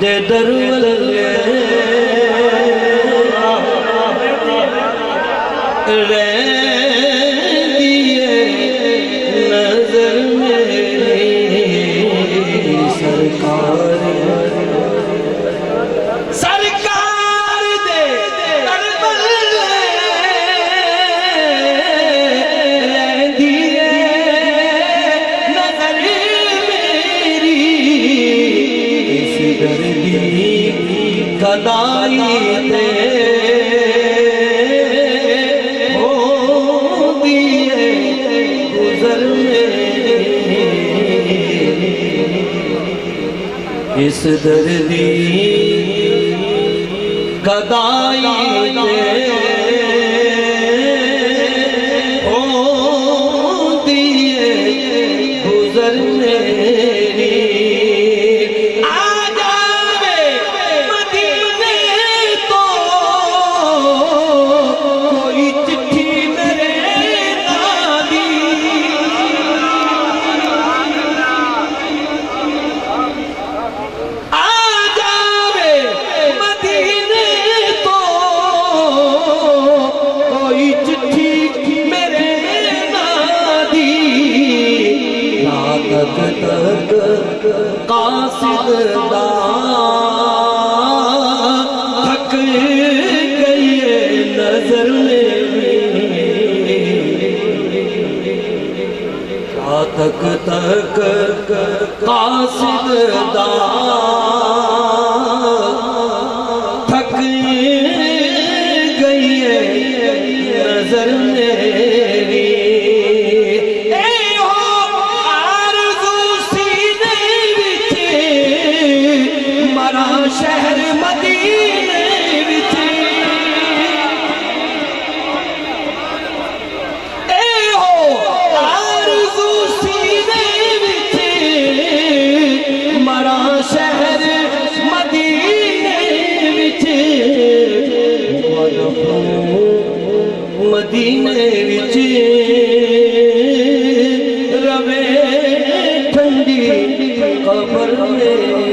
दे दरवल रे दिए नजर मेरी सरकार सरकार दे दरवल रे दिए नजर मेरी इस दर्दी कदाई ते इस दर्दी कदाई हो दिए गुजर मेरी आ जावे मदीने तो कोई चिट्ठी मेरे नादी तक कासिदा थक गई नजर तक कासिदा थक गई नजर मेरी शहर मदीने विच ए हो आरज़ू सीने विच मरा शहर मदीने विच मदीने विच रवे ठंडी कब्र में